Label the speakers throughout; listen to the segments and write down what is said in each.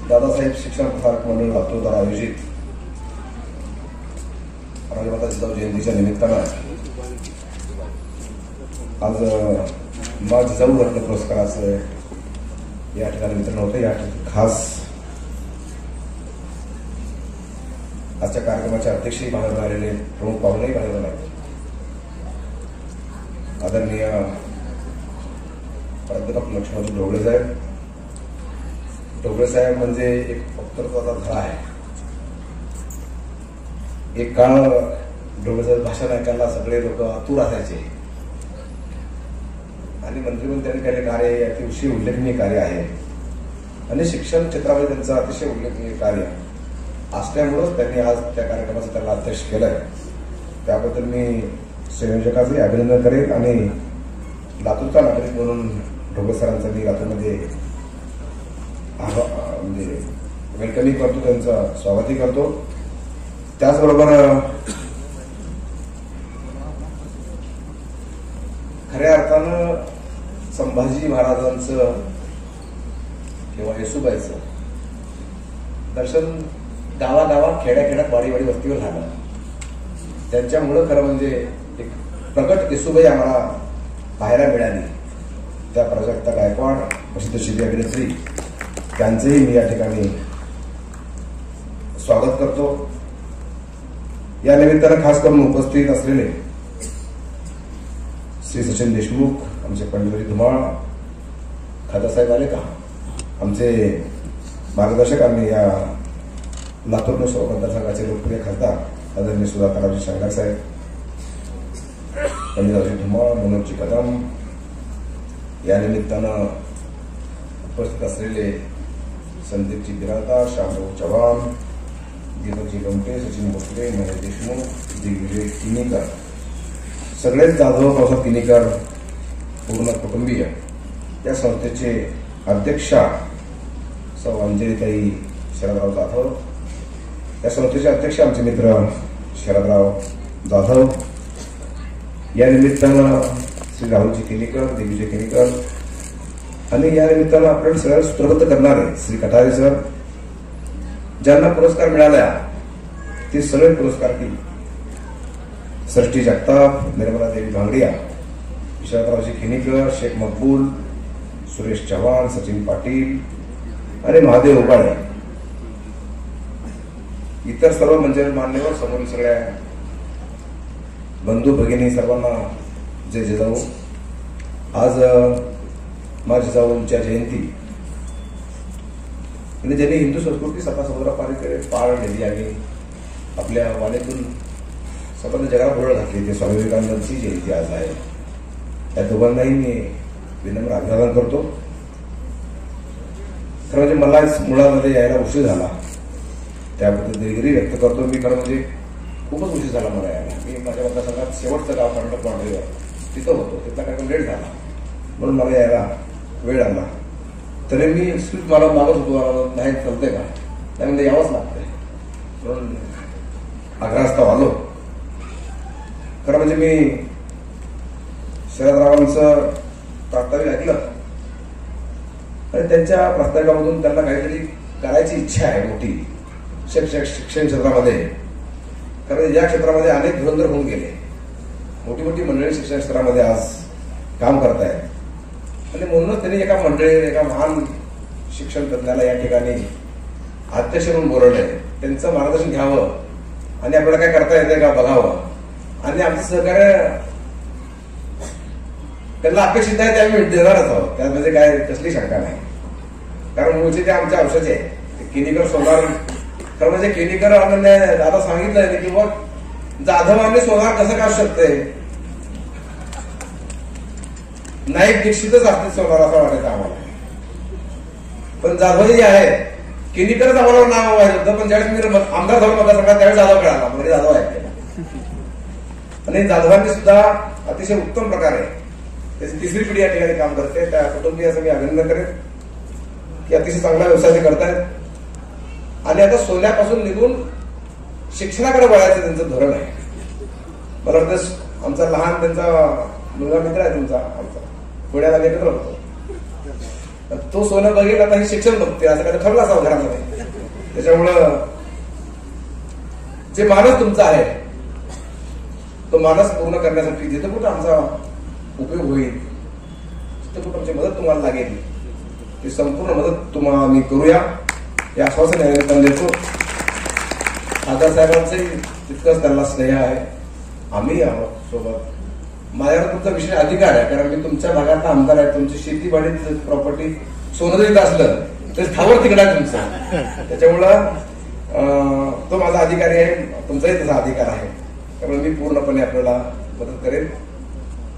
Speaker 1: दादासाहेब शिक्षण प्रसारक मंडळ लातूर द्वारा आयोजित राजमाता जिजाऊ जयंतीच्या निमित्तानं आज मा जिजाऊ रत्न पुरस्काराचं या ठिकाणी वितरण होतं. या खास आजच्या कार्यक्रमाचे अध्यक्षही बाहेर आलेले, प्रमुख पाहुणेही बाहेर आले, आदरणीय प्राध्यापक लक्ष्मणजी ढोबळे साहेब. ढोबळे साहेब म्हणजे एक वक्तृत्वाचा धडा आहे. एक काळ ढोबळे साहेब भाषण ऐकायला सगळे लोक आतुर असायचे आणि मंत्रिमंत्र्यांनी केलेले कार्य अतिशय उल्लेखनीय कार्य आहे आणि शिक्षण क्षेत्रामध्ये त्यांचं अतिशय उल्लेखनीय कार्य असल्यामुळेच त्यांनी आज त्या कार्यक्रमाचं त्यांना अध्यक्ष केलंय. त्याबद्दल मी संयोजकाचंही अभिनंदन करेल आणि लातूरचा नागरिक म्हणून ढोबळे सरांचा मी लातूरमध्ये म्हणजे वेलकमिंग करतो, त्यांचं स्वागतही करतो. त्याचबरोबर खऱ्या अर्थानं संभाजी महाराजांचं किंवा येसुबाईचं दर्शन गावागावात खेड्याखेड्यात वाडी वस्तीवर झालं. त्यांच्यामुळं खरं म्हणजे एक प्रगट येसुबाई आम्हाला पाहायला मिळाली. त्या प्राजक्ता गायकवाड, प्रसिद्ध शिल्पी अभिनेत्री, त्यांचंही मी या ठिकाणी स्वागत करतो. या निमित्तानं खास करून उपस्थित असलेले श्री सचिन देशमुख, आमचे पंढरी धुमाळ, खासदारसाहेब आले का, आमचे मार्गदर्शक आणि या लातूर लोकसभा मतदारसंघाचे लोकप्रिय खासदार आदरणीय सुधाकररावजी शंकर साहेब, पंडितरावजी धुमाळ, मनोजजी कदम, या निमित्तानं उपस्थित असलेले संदीपजी बिराजदार, श्यामभाऊ चव्हाण, दीपकजी गमटे, सचिन भोसले, महेश देशमुख, दिग्विजय किनीकर, सगळेच जाधव पावसात किनीकर पूर्ण कुटुंबीय, या संस्थेचे अध्यक्षा सौ अंजलीताई शरदराव जाधव, या संस्थेचे अध्यक्ष आमचे मित्र शरदराव जाधव, या निमित्तानं श्री राहुलजी किनीकर, दिग्विजय किनीकर आणि या निमित्तानं आपल्याला सगळ्यांना सूत्रबद्ध करणारे श्री कठारे सर, ज्यांना पुरस्कार मिळाला ते सगळे पुरस्कार की सृष्टी जगताप, निर्मला देवी भांगडिया, विशालरावजी खिनीकर, शेख मकबूल, सुरेश चव्हाण, सचिन पाटील आणि महादेव उबाळे, इतर सर्व म्हणजे मान्यवर, समोरील सगळ्या बंधू भगिनी सर्वांना जय जिजाऊ. आज मा जिजाऊंच्या जयंती म्हणजे ज्यांनी हिंदू संस्कृती समुद्रापारी पाळलेली आणि आपल्या वाणीतून संपूर्ण जगाला बोलत घातली, ते स्वामी विवेकानंदांची जयंती आज आहे. त्या दोघांनाही मी विनम्र अभिवादन करतो. खरं म्हणजे मला मुळामध्ये यायला उशीर झाला, त्याबद्दल दिलगिरी व्यक्त करतो. मी खरं म्हणजे खूपच उशीर झाला मला यायला. मी माझ्या मतदारसंघात शेवटचं गाव कर्नाटक बांधलेलं तिथं होतो, तिथला कार्यक्रम लेट झाला म्हणून मला यायला वेळ आला. तरी मी स्पीच मला मागत होतो, नाही चालतंय का, त्यामध्ये यावंच लागतंय म्हणून आग्रहास्तव आलो. खरं म्हणजे मी शरदरावांचं प्रास्ताविक ऐकलं आणि त्यांच्या प्रास्ताविकामधून त्यांना काहीतरी करायची इच्छा आहे मोठी शिक्षण क्षेत्रामध्ये. कारण या क्षेत्रामध्ये अनेक धुरंधर होऊन गेले, मोठी मोठी मंडळी शिक्षण क्षेत्रामध्ये आज काम करत आहेत आणि म्हणूनच त्यांनी एका मंडळी, एका महान शिक्षण तज्ञाला या ठिकाणी अध्यक्ष म्हणून बोलवलंय. त्यांचं मार्गदर्शन घ्यावं आणि आपल्याला काय करता येते का बघावं आणि आमचं सहकार्य त्यांना अपेक्षित आहे, ते आम्ही देणारच आहोत, त्यामध्ये काय कसली शंका नाही. कारण मूळचे ते आमच्या औषधे आहे, किनीकर सोनार. खरं म्हणजे किनीकर आता सांगितलंय की बघ जाधवांनी सोनार कसं काढू शकते, नाईक दीक्षितच असते सोनार असं वाटायचं आम्हाला. पण जाधव जे आहे किनीकरच आम्हाला नाव माहित होतं, पण ज्यावेळेस मी आमदार झालो मतदारसंघात त्यावेळेस जाधव कळाला, म्हणजे जाधव ऐकलेला. आणि जाधवांनी सुद्धा अतिशय उत्तम प्रकारे त्याची तिसरी पिढी या ठिकाणी काम करते. त्या कुटुंबियाचं मी अभिनंदन करेन की अतिशय चांगला व्यवसाय ते करतायत आणि आता सोन्यापासून निघून शिक्षणाकडे वळायचं त्यांचं धोरण आहे. मला वाटतं आमचा लहान त्यांचा मुलगा मित्र आहे तुमचा, आमचा पुण्याला एकत्र होतो, तो सोनं बघेल आता हे शिक्षण बघते असं काय ठरलं असावं घरामध्ये. त्याच्यामुळं जे मानस तुमचा आहे तो मानस पूर्ण करण्यासाठी जिथं कुठं आमचा उपयोग होईल, जिथं कुठं आमची मदत तुम्हाला लागेल ती संपूर्ण मदत तुम्हाला आम्ही करूया हे आश्वासन या निमित्ताने देतो. खासदार साहेबांचंही तितकंच त्यांना स्नेह आहे, आम्ही आहोत सोबत. माझ्यावर तुमचा विशेष अधिकार आहे कारण मी तुमच्या भागातला आमदार आहे. तुमची शेतीवाडी प्रॉपर्टी सोनं जरी असलं तर ठावर तिकडे आहे तुमचा. त्याच्यामुळं तो माझा अधिकारी आहे, तुमचाही तसा अधिकार आहे. त्यामुळे मी पूर्णपणे आपल्याला मदत करेन.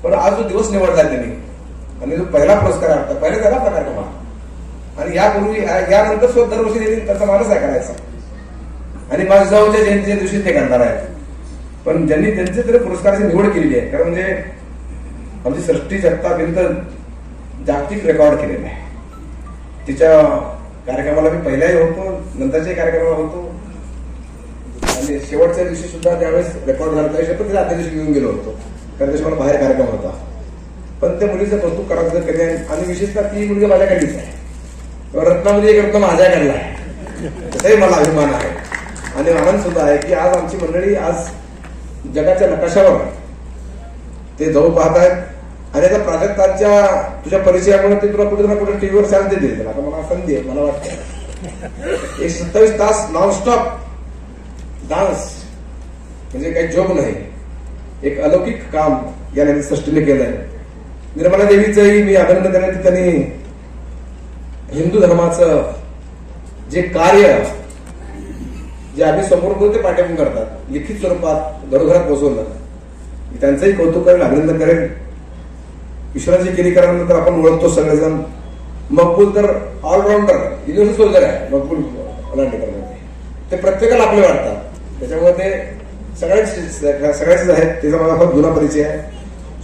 Speaker 1: पण आज जो दिवस निवडला त्यांनी आणि जो पहिला पुरस्कार आहे पहिला त्याला प्रकार कमा आणि यापूर्वी यानंतर सुद्धा दरवर्षी देईल त्याचा मानस आहे करायचा आणि माझ्या जाऊच्या जयंतीच्या दिवशी ते करणार आहेत. पण ज्यांनी त्यांचे तरी पुरस्काराची निवड केलेली आहे कारण म्हणजे आमची सृष्टी जगतापर्यंत जागतिक रेकॉर्ड केलेला आहे. तिच्या कार्यक्रमाला मी पहिल्याही होतो, नंतरच्याही कार्यक्रमाला होतो आणि शेवटच्या दिवशी सुद्धा ज्यावेळेस रेकॉर्ड झाला त्या दिवशी पण तिला आदल्या दिवशी घेऊन गेलो होतो कारण त्याच्या मला बाहेर कार्यक्रम होता. पण त्या मुलीचं कौतुक करायचं कधी आणि विशेषतः ती मुलगी माझ्याकडलीच आहे, रत्नामध्ये एक रत्न माझ्याकडला आहे, त्याचाही मला अभिमान आहे. आणि आनंद सुद्धा आहे की आज आमची मंडळी आज जगाच्या नकाशावर ते जाऊ पाहत आहेत आणि त्या प्राजक्तांच्या तुझ्या परिचयामुळे ते तुला कुठे ना कुठे टीव्हीवर शांत देतील. आता मला संधी आहे, मला वाटतं 27 तास नॉनस्टॉप डान्स म्हणजे काही जोक नाही, एक अलौकिक काम या सृष्टीने केलंय. निर्मला देवीचंही मी अभिनंदन करण्यात की त्यांनी हिंदू धर्माचं जे कार्य जे आम्ही समोर ते पाठ्यक्रम करतात लिखित स्वरूपात घरोघरात पोहोचवलं, त्यांचंही कौतुक करेल, अभिनंदन करेल. ईश्वराची केली केल्यानंतर आपण ओळखतो सगळेजण. मकबूल तर ऑलराऊंडर युनिव्हर्सिटी सोल्जर आहे मकबूल लांडेकर, ते प्रत्येकाला आपले वाटतात. त्याच्यामुळे ते सगळ्याचेच आहेत. त्याचा माझा फार जुना परिचय आहे.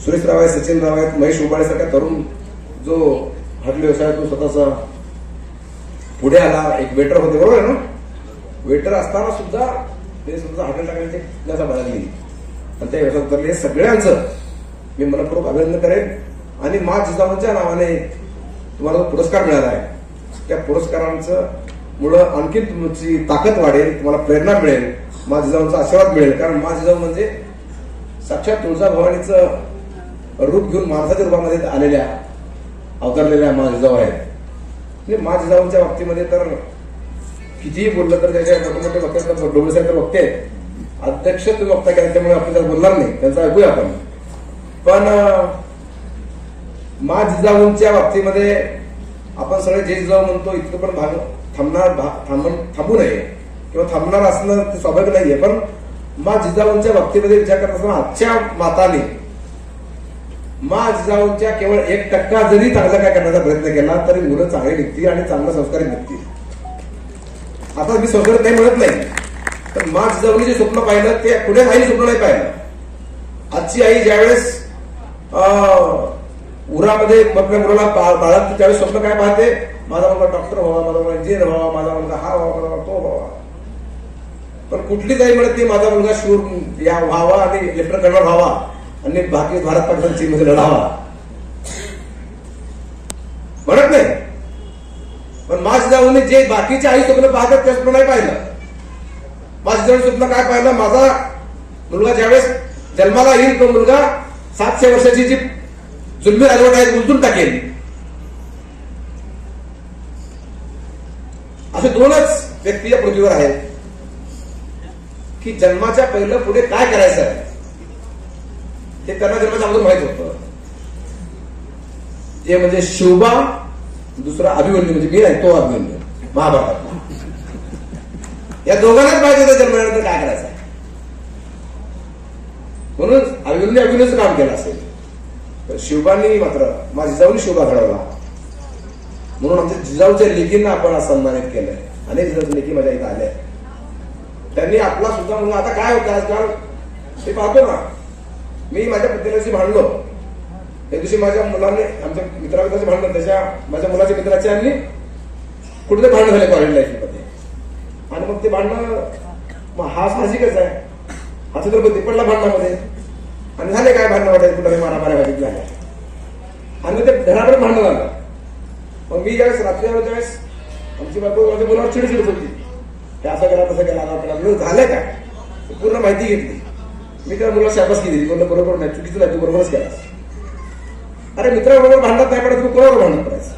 Speaker 1: सुरेश राव आहेत, सचिन राव आहेत, महेश उबाळे सारख्या तरुण जो हॉटेल व्यवसायातून स्वतःचा पुढे आला. एक वेटर होते बरोबर आहे ना, वेटर असताना सुद्धा ते सुद्धा हॉटेल टाकायचे जसा बदलली आणि त्या व्यवसायात उतरले. हे सगळ्यांचं मी मनपूर्वक अभिनंदन करेन. आणि मा जिजाऊंच्या नावाने तुम्हाला जो पुरस्कार मिळाला आहे त्या पुरस्कारांचं मुळे आणखी तुमची ताकद वाढेल, तुम्हाला प्रेरणा मिळेल, मा जिजाऊंचा आशीर्वाद मिळेल. कारण मा जिजाऊ म्हणजे साक्षात तुळजाभवानीचं रूप घेऊन माणसाच्या रूपामध्ये आलेल्या अवतरलेल्या मा जिजाऊ आहेत. म्हणजे मा जिजाऊंच्या बाबतीमध्ये तर कितीही बोललं तर त्याच्या मोठे मोठे वक्ते डोबळे साहेब वक्ते आहेत, अध्यक्ष तुम्ही वक्ता केला त्यामुळे आपण त्याला बोलणार नाही, त्यांचं ऐकूया आपण. पण मा जिजाऊंच्या बाबतीमध्ये आपण सगळे जे जिजाऊ म्हणतो इतकं पण थांबू नये किंवा थांबणार असणं ते स्वाभाविक नाहीये. पण मा जिजाऊंच्या बाबतीमध्ये विचार करत असताना आजच्या माताने मा जिजाऊंच्या केवळ 1% जरी चांगलं काय करण्याचा प्रयत्न केला तरी मुलं चांगली निघतील आणि चांगलं संस्कारित निघतील. आता मी संस्कारित नाही म्हणत नाही, तर मा जिजाऊंनी जे स्वप्न पाहिलं ते पुढे आईने स्वप्न नाही पाहिलं. आजची आई ज्यावेळेस उरामध्ये आपल्या मुलाला बाळगते त्यावेळेस स्वप्न काय पाहते, माझा मुलगा डॉक्टर व्हावा, माझा मुलगा इंजिनियर व्हावा, माझा मुलगा हा व्हावा, माझा मुलगा तो व्हावा. पण कुठलीच आई म्हणत ती माझा मुलगा शूर या व्हावा आणि लेफ्टनंट कर्नल व्हावा आणि बाकी भारत पाकिस्तान चीनमध्ये लढावा म्हणत नाही. पण मा जिजाऊंनी जे बाकीचे आई स्वप्न पाहतात ते स्वप्न नाही पाहिलं. मा जिजाऊंनी स्वप्न काय पाहिलं, माझा मुलगा ज्यावेळेस जन्माला येईल तो मुलगा 700 वर्षाची जी जुलमी राजवट आहे उलटून टाकेल. असे 2च व्यक्ती या पृथ्वीवर आहेत की जन्माच्या पहिलं पुढे काय करायचं आहे हे त्यांना जन्माच्या अगोदर माहित होतं. जे म्हणजे शिवबा, दुसरा अभिमन्यू म्हणजे मी नाही तो अभिमन्यू महाभारतात. या दोघांनाच माहित होतं जन्मानंतर काय करायचं आहे. म्हणून अभिमन्यूचं काम केलं असेल. तर शिवबांनी मात्र माझ्या जिजाऊंनी शिवबा घडवला. म्हणून आमच्या जिजाऊच्या लेकींना आपण आज सन्मानित केलंय. अनेक जिजाऊच्या लेकी माझ्या इथं आल्या. त्यांनी आपला सुद्धा म्हणून आता काय होतं आजकाल ते पाहतो ना. मी माझ्या पत्नीशी भांडलो त्या दिवशी, माझ्या मुलाने आमच्या मित्राचे भांडण त्याच्या माझ्या मुलाच्या मित्राचे आणि कुठे भांडण झाले कॉलेज लाईफमध्ये. आणि मग ते भांडणं हा साहजिकच आहे, हा छत्रपती पडला भांडणामध्ये आणि झाले काय भांडणं वाटायचे कुठे मारामाऱ्या व्हायची झाल्या आणि मग ते घराकडे भांडण झालं. मग मी ज्यावेळेस रात्री आलो त्यावेळेस आमची बायको माझ्या मुलावर चिडचिड होती की असं केला तसं केला आपल्याला झालंय काय पूर्ण माहिती घेतली. मी त्या मुलाला शाबासकी दिली, बोललं बरोबर नाही, चुकीचं नाही, तू बरोबरच केलास. अरे मित्राबरोबर भांडत नाही पडत, तू कोणावर भांडत पडायचं.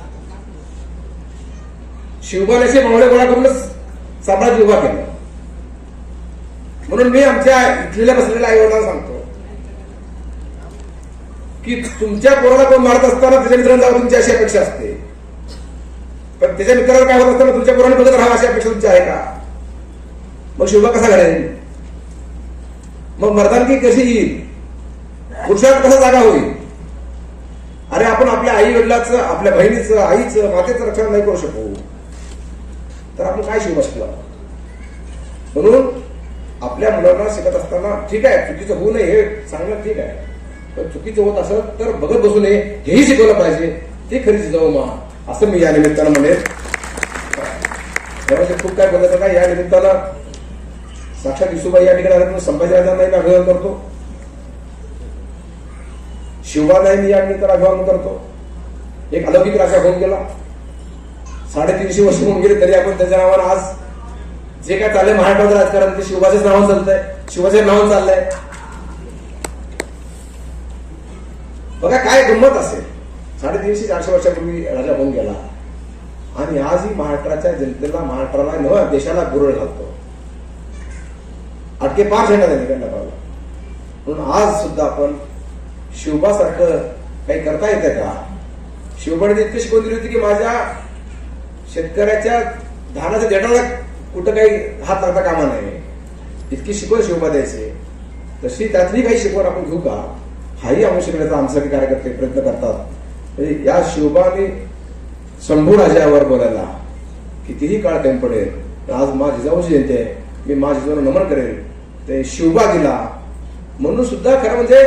Speaker 1: शिवबानेचे मावळे गोळा करूनच साम्राज्य उभा केलं. म्हणून मी आमच्या इथलेल्या बसलेल्या आईवडिलांना सांगतो की तुमच्या पोराला कोण मारत असताना त्याच्या मित्रांना जावं तुमची अशी अपेक्षा असते, पण त्याच्या मित्राला काय होत असताना तुमच्या पोराने बघत राहावं अशी अपेक्षा तुमची आहे का? मग शिवबा कसा घडेल? मग मर्दानगी कशी येईल? पुरुषात कसा जागा होईल? अरे आपण आपल्या आई वडिलाचं, आपल्या बहिणीचं, आईचं, मातेचं रक्षण नाही करू शकू तर आपण काय शिवबा शिकला? म्हणून आपल्या मुलांना शिकत असताना ठीक आहे, चुकीचं होऊ नये हे सांगणं ठीक आहे, पण चुकीचं होत असेल तर बघत बसू नये हेही शिकवलं पाहिजे. ती खरी जिजाऊ मा असं मी या निमित्तानं म्हणेन. खूप काय बोलायचं काय या निमित्तानं साक्षात येशूबाई या ठिकाणी आल्यानंतर संभाजीराजांनाही मी अभिवादन करतो, शिवबालाही मी या निमित्तानं अभिवादन करतो. एक अलौकिक राजा होऊन गेला, 350 वर्ष होऊन गेले तरी आपण त्याच्या नावानं आज जे काय चाललंय महाराष्ट्राचं राजकारण ते शिवबाच्याच नावानं चालतंय, शिवाच्या नावानं चाललंय. बघा काय गंमत असेल, 350-400 वर्षापूर्वी राजा होऊन गेला आणि आजही महाराष्ट्राच्या जनतेला, महाराष्ट्राला नव्या देशाला गुरळ घालतो. अटके पार झेंडा त्यांनी काढला पाहिला. म्हणून आज सुद्धा आपण शिवबासारखं काही करता येतं का? शिवबाने इतकी शिकवून दिली होती की माझ्या शेतकऱ्याच्या धानाच्या देठाला कुठं काही हात लागता कामा नाही, इतकी शिकवण शिवबा द्यायचे. तशी त्यातली काही शिकवण आपण घेऊ का? हाही आवश्यकतेचा आमच्यासाठी कार्यकर्ते प्रयत्न करतात. या शिवबाने शंभू राजावर बोलायला कितीही काळ टाइम पडेल. आज मा जिजाऊची जयंती आहे, मी मा जिजाऊला नमन करेल. ते शिवबा दिला म्हणून सुद्धा खरं म्हणजे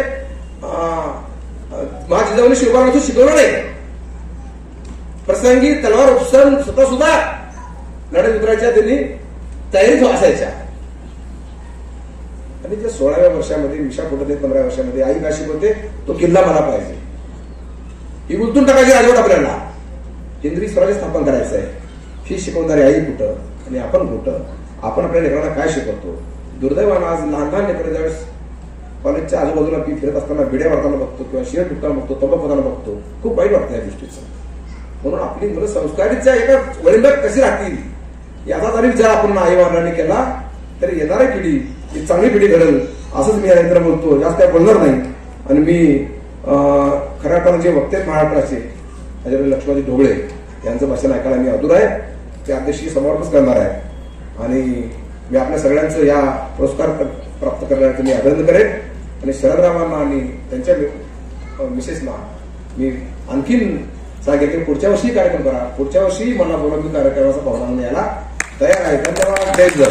Speaker 1: मा जिजाऊने शिवबाला शिकवलं नाही. प्रसंगी तलवार उपसून स्वतः सुद्धा लढत उतरायच्या त्यांनी तयारीत असायच्या. आणि जे 16व्या वर्षामध्ये मिशा फुटत 15व्या वर्षामध्ये आई काय शिकवते, तो किल्ला मला पाहिजे, ही उलटून टाकायची राजवट, आपल्याला केंद्रीय स्वराज्य स्थापन करायचं आहे. ही शिकवणारी आई कुठं आणि आपण कुठं? आपण आपल्या लेकरांना काय शिकवतो? दुर्दैवानं आज लहान लहान लेकरं ज्यावेळेस कॉलेजच्या आजूबाजूला फिरत असताना बिड्या मारताना बघतो किंवा शेअर टुकताना बघतो, तंबाखू होताना बघतो, खूप वाईट वाटतं या गोष्टीचं. म्हणून आपली मुलं संस्कारीच्या एका वळींबात कशी राहतील याचा जरी विचार आपण आई वडिलांनी केला तर येणारी पिढी ही चांगली पिढी घडेल असंच मी यानंतर बोलतो. जास्त काय बोलणार नाही. आणि मी खऱ्या अर्थानं जे वक्ते महाराष्ट्राचे लक्ष्मणजी ढोबळे यांचं भाषण ऐकायला मी आतुर आहे. ते अध्यक्षी समर्पण करणार आहे आणि मी आपल्या सगळ्यांचं या पुरस्कार प्राप्त करण्याचं मी अभिनंदन करेन. आणि शरदरावांना आणि त्यांच्या मिसेसना मी आणखीन सांगेन की पुढच्या वर्षी कार्यक्रम करा, पुढच्या वर्षी मला बोलवून कार्यक्रमाचा पाहुणा म्हणून यायला तयार आहे. धन्यवाद. जय जय.